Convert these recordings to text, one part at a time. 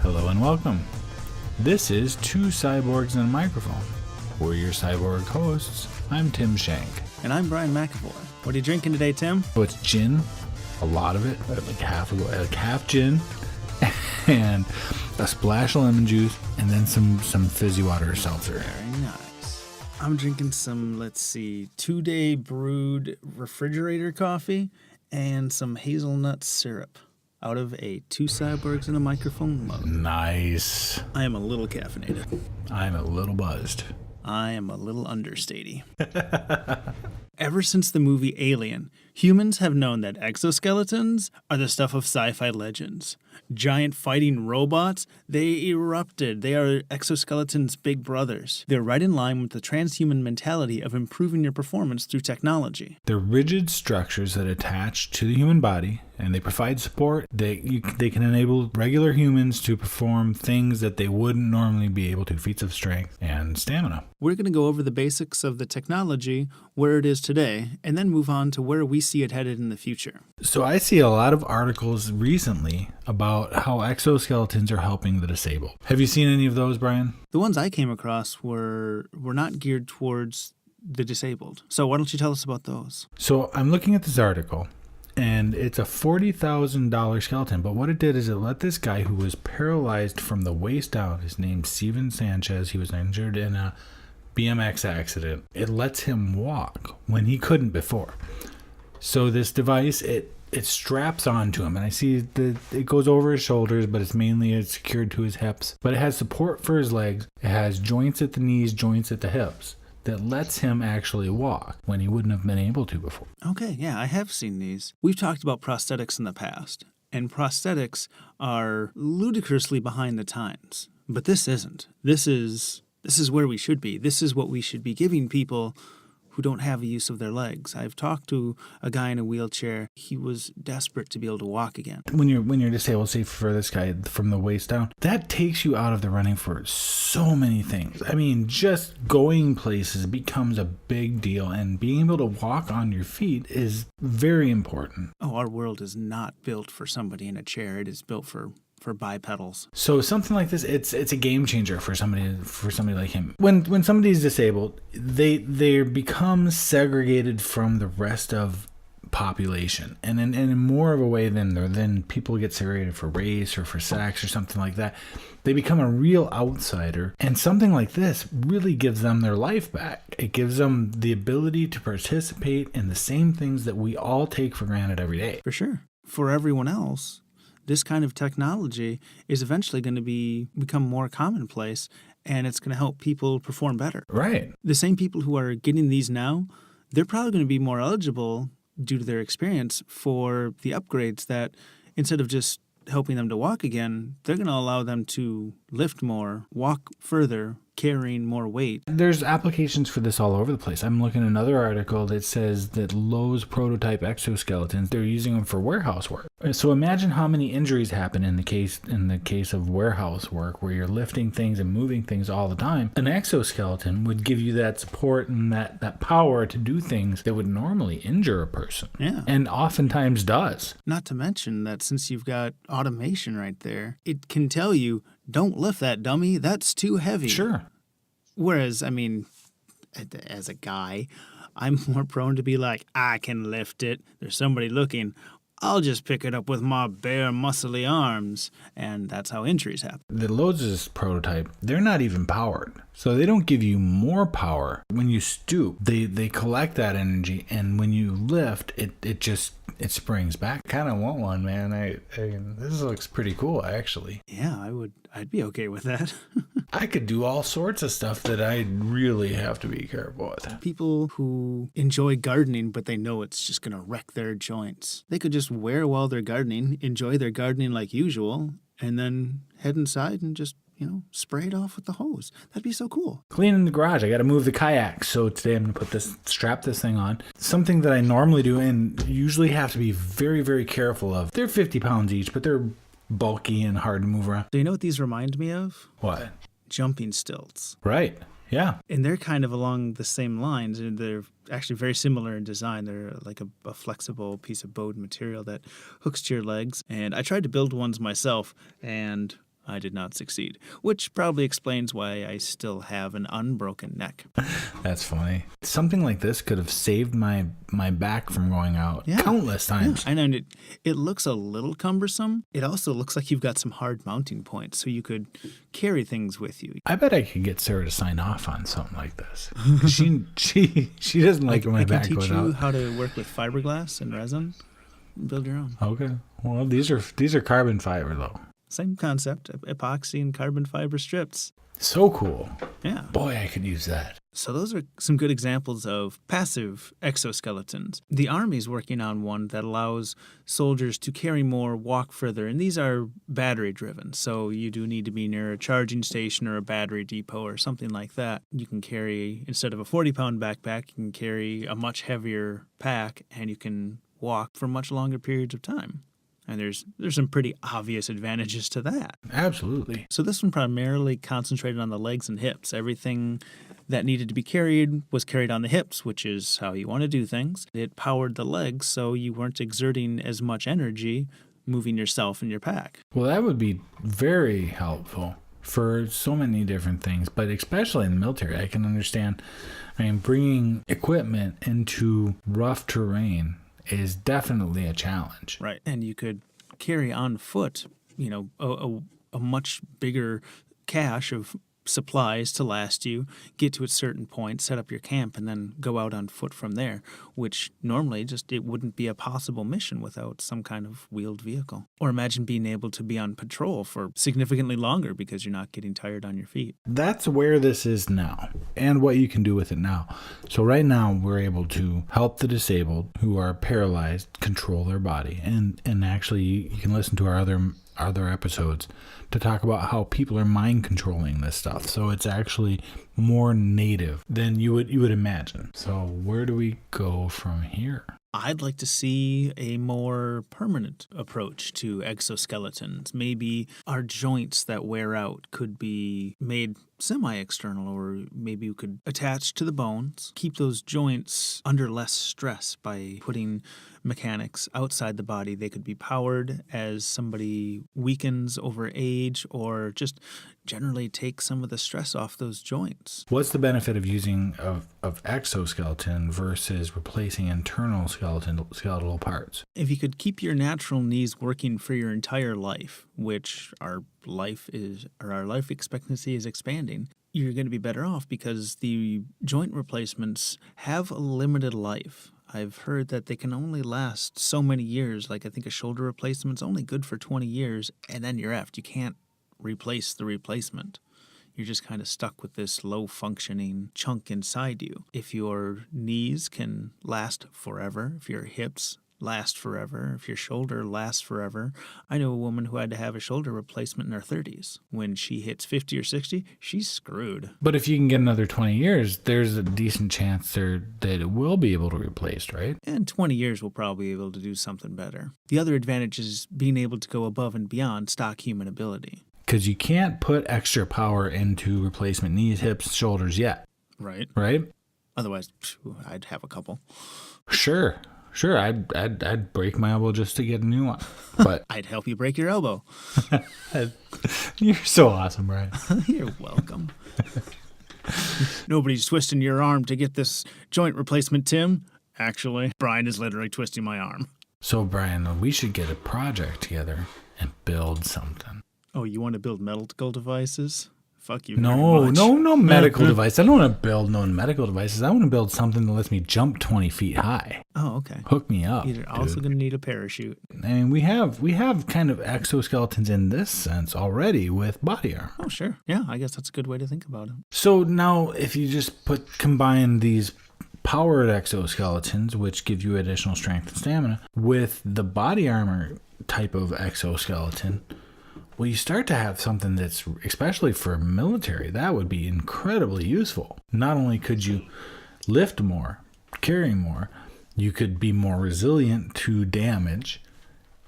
Hello and welcome. This is Two Cyborgs and a Microphone. We're your cyborg hosts. I'm Tim Shank. And I'm Brian McAvoy. What are you drinking today, Tim? So it's gin, a lot of it, like half gin, and a splash of lemon juice, and then some fizzy water or seltzer. Very nice. I'm drinking some, 2-day brewed refrigerator coffee and some hazelnut syrup out of a Two Cyborgs and a Microphone mug. Nice. I am a little caffeinated. I'm a little buzzed. I am a little understatey. Ever since the movie Alien, humans have known that exoskeletons are the stuff of sci-fi legends. Giant fighting robots, they erupted. They are exoskeletons' big brothers. They're right in line with the transhuman mentality of improving your performance through technology. They're rigid structures that attach to the human body, and they provide support. They can enable regular humans to perform things that they wouldn't normally be able to, feats of strength and stamina. We're going to go over the basics of the technology, where it is today, and then move on to where we see it headed in the future. So I see a lot of articles recently about how exoskeletons are helping the disabled. Have you seen any of those, Brian? The ones I came across were not geared towards the disabled. So why don't you tell us about those? So I'm looking at this article, and it's a $40,000 skeleton. But what it did is it let this guy who was paralyzed from the waist down, his name's Steven Sanchez, he was injured in a BMX accident. It lets him walk when he couldn't before. So this device, it straps onto him, and I see that it goes over his shoulders, but it's secured to his hips. But it has support for his legs. It has joints at the knees, joints at the hips that lets him actually walk when he wouldn't have been able to before. Okay, yeah, I have seen these. We've talked about prosthetics in the past, and prosthetics are ludicrously behind the times. But this isn't. This is where we should be. This is what we should be giving people who don't have a use of their legs. I've talked to a guy in a wheelchair. He was desperate to be able to walk again. When you're disabled, say for this guy from the waist down, that takes you out of the running for so many things. I mean, just going places becomes a big deal, and being able to walk on your feet is very important. Oh, our world is not built for somebody in a chair. It is built for bipedals. So something like this, it's a game changer for somebody like him. When somebody's disabled, they become segregated from the rest of population, and in more of a way than people get segregated for race or for sex or something like that. They become a real outsider, and something like this really gives them their life back. It gives them the ability to participate in the same things that we all take for granted every day. For sure. For everyone else, this kind of technology is eventually going to become more commonplace, and it's going to help people perform better. Right. The same people who are getting these now, they're probably going to be more eligible due to their experience for the upgrades that instead of just helping them to walk again, they're going to allow them to lift more, walk further, carrying more weight. There's applications for this all over the place. I'm looking at another article that says that Lowe's prototype exoskeletons, they're using them for warehouse work. So imagine how many injuries happen in the case of warehouse work where you're lifting things and moving things all the time. An exoskeleton would give you that support and that power to do things that would normally injure a person. Yeah. And oftentimes does. Not to mention that since you've got automation right there, it can tell you, don't lift that, dummy. That's too heavy. Sure. Whereas, I mean, as a guy, I'm more prone to be like, I can lift it. There's somebody looking. I'll just pick it up with my bare, muscly arms. And that's how injuries happen. The Lowe's prototype, they're not even powered. So they don't give you more power. When you stoop, they collect that energy. And when you lift, it springs back. I kind of want one, man. I this looks pretty cool, actually. Yeah, I'd be okay with that. I could do all sorts of stuff that I really have to be careful with. People who enjoy gardening, but they know it's just going to wreck their joints. They could just wear while they're gardening, enjoy their gardening like usual, and then head inside and just, spray it off with the hose. That'd be so cool. Cleaning the garage. I got to move the kayak. So today I'm going to strap this thing on. Something that I normally do and usually have to be very, very careful of. They're 50 pounds each, but they're bulky and hard to move around. Do you know what these remind me of? What? Jumping stilts. Right. Yeah. And they're kind of along the same lines. They're actually very similar in design. They're like a flexible piece of bowed material that hooks to your legs. And I tried to build ones myself, and I did not succeed, which probably explains why I still have an unbroken neck. That's funny. Something like this could have saved my back from going out countless times. Yeah, I know it looks a little cumbersome. It also looks like you've got some hard mounting points, so you could carry things with you. I bet I could get Sarah to sign off on something like this. She doesn't like when my back goes out. I can teach you how to work with fiberglass and resin. Build your own. Okay. Well, these are carbon fiber though. Same concept, epoxy and carbon fiber strips. So cool. Yeah. Boy, I could use that. So those are some good examples of passive exoskeletons. The Army's working on one that allows soldiers to carry more, walk further, and these are battery driven. So you do need to be near a charging station or a battery depot or something like that. You can carry, instead of a 40-pound backpack, you can carry a much heavier pack and you can walk for much longer periods of time. And there's some pretty obvious advantages to that. Absolutely. So this one primarily concentrated on the legs and hips. Everything that needed to be carried was carried on the hips, which is how you want to do things. It powered the legs, so you weren't exerting as much energy moving yourself and your pack. Well, that would be very helpful for so many different things, but especially in the military. I can understand. I mean, bringing equipment into rough terrain is definitely a challenge. Right. And you could carry on foot, a much bigger cache of supplies to last you, get to a certain point, set up your camp, and then go out on foot from there, which normally it wouldn't be a possible mission without some kind of wheeled vehicle. Or imagine being able to be on patrol for significantly longer because you're not getting tired on your feet. That's where this is now and what you can do with it now. So right now we're able to help the disabled who are paralyzed control their body. And actually you can listen to our other episodes to talk about how people are mind controlling this stuff. So it's actually more native than you would imagine. So where do we go from here? I'd like to see a more permanent approach to exoskeletons. Maybe our joints that wear out could be made semi-external, or maybe we could attach to the bones, keep those joints under less stress by putting mechanics outside the body. They could be powered as somebody weakens over age, or just generally take some of the stress off those joints. What's the benefit of using of exoskeleton versus replacing internal skeletal parts? If you could keep your natural knees working for your entire life, which our life expectancy is expanding, you're going to be better off because the joint replacements have a limited life. I've heard that they can only last so many years. Like I think a shoulder replacement's only good for 20 years, and then you're effed. You can't replace the replacement. You're just kind of stuck with this low-functioning chunk inside you. If your knees can last forever, if your hips last forever, if your shoulder lasts forever. I know a woman who had to have a shoulder replacement in her 30s. When she hits 50 or 60, she's screwed. But if you can get another 20 years, there's a decent chance that it will be able to replace, right? And 20 years we'll probably be able to do something better. The other advantage is being able to go above and beyond stock human ability. Because you can't put extra power into replacement knees, hips, shoulders yet. Right. Right? Otherwise, I'd have a couple. Sure, I'd break my elbow just to get a new one. But I'd help you break your elbow. You're so awesome, Brian. You're welcome. Nobody's twisting your arm to get this joint replacement, Tim. Actually, Brian is literally twisting my arm. So, Brian, we should get a project together and build something. Oh, you want to build medical devices? Fuck you. No medical device. I don't want to build no medical devices. I want to build something that lets me jump 20 feet high. Oh, okay. Hook me up. You're also going to need a parachute. I mean, we have kind of exoskeletons in this sense already with body armor. Oh, sure. Yeah, I guess that's a good way to think about it. So now, if you just combine these powered exoskeletons, which give you additional strength and stamina, with the body armor type of exoskeleton, well, you start to have something that's, especially for military, that would be incredibly useful. Not only could you lift more, carry more, you could be more resilient to damage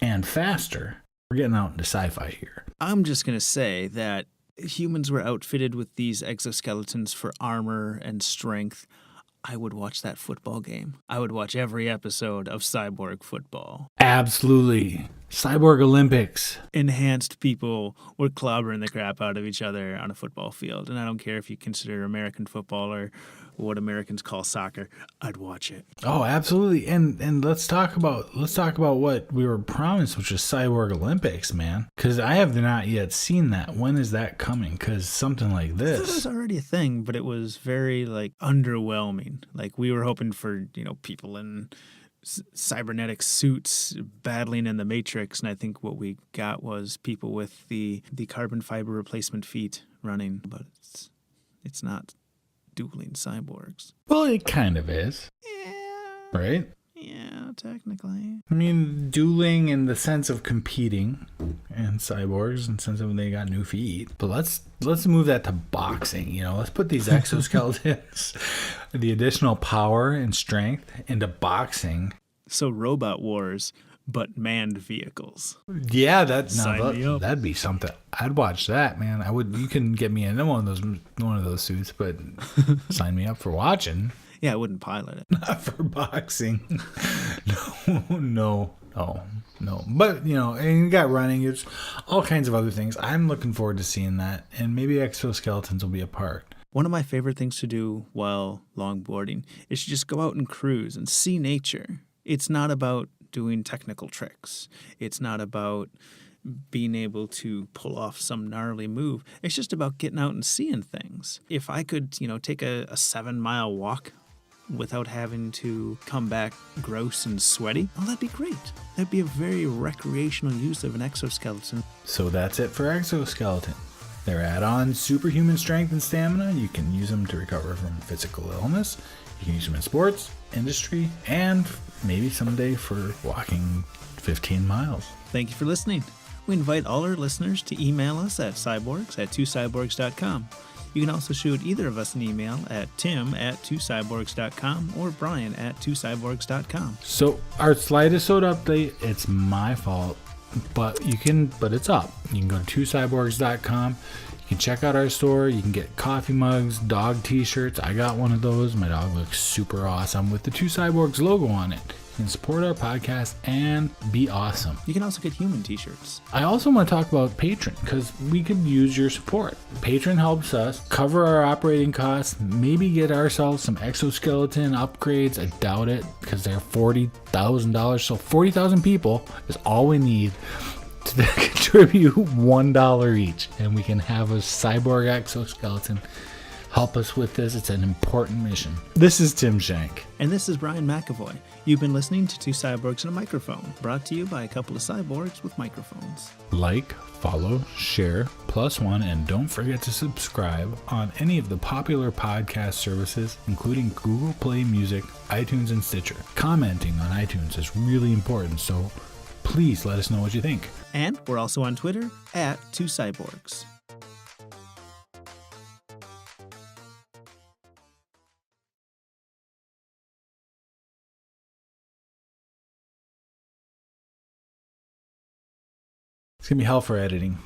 and faster. We're getting out into sci-fi here. I'm just going to say that humans were outfitted with these exoskeletons for armor and strength. I would watch that football game. I would watch every episode of Cyborg Football. Absolutely. Cyborg Olympics. Enhanced people were clobbering the crap out of each other on a football field. And I don't care if you consider American football or what Americans call soccer. I'd watch it. Oh, absolutely. And let's talk about what we were promised, which is Cyborg Olympics, man. Because I have not yet seen that. When is that coming? Because something like It this. was already a thing, but it was very underwhelming. Like we were hoping for people in cybernetic suits battling in the Matrix, and I think what we got was people with the carbon fiber replacement feet running, but it's not dueling cyborgs. Well, it kind of is. Yeah. Right? Yeah, technically. I mean, dueling in the sense of competing, and cyborgs in the sense of they got new feet. But let's move that to boxing. Let's put these exoskeletons, the additional power and strength into boxing. So robot wars, but manned vehicles. Yeah, Sign me up. that'd be something. I'd watch that, man. I would. You can get me in one of those suits, but sign me up for watching. Yeah, I wouldn't pilot it. Not for boxing. No. But, and you got running. It's all kinds of other things. I'm looking forward to seeing that. And maybe exoskeletons will be a part. One of my favorite things to do while longboarding is to just go out and cruise and see nature. It's not about doing technical tricks. It's not about being able to pull off some gnarly move. It's just about getting out and seeing things. If I could, take a 7-mile walk without having to come back gross and sweaty, that'd be great. That'd be a very recreational use of an exoskeleton. So that's it for exoskeleton. They're add-ons, superhuman strength and stamina. You can use them to recover from physical illness. You can use them in sports, industry, and maybe someday for walking 15 miles. Thank you for listening. We invite all our listeners to email us at cyborgs@twocyborgs.com. You can also shoot either of us an email at tim@twocyborgs.com or brian@twocyborgs.com. So our slightest update, it's my fault, but it's up. You can go to twocyborgs.com. You can check out our store. You can get coffee mugs, dog t-shirts. I got one of those. My dog looks super awesome with the Two Cyborgs logo on it. You can support our podcast and be awesome. You can also get human t-shirts. I also want to talk about Patreon because we could use your support. Patreon helps us cover our operating costs, maybe get ourselves some exoskeleton upgrades. I doubt it because they're $40,000. So 40,000 people is all we need to contribute $1 each. And we can have a cyborg exoskeleton help us with this. It's an important mission. This is Tim Shank. And this is Brian McAvoy. You've been listening to Two Cyborgs and a Microphone, brought to you by a couple of cyborgs with microphones. Like, follow, share, +1, and don't forget to subscribe on any of the popular podcast services, including Google Play Music, iTunes, and Stitcher. Commenting on iTunes is really important, so please let us know what you think. And we're also on Twitter @2cyborgs. It's going to be hell for editing.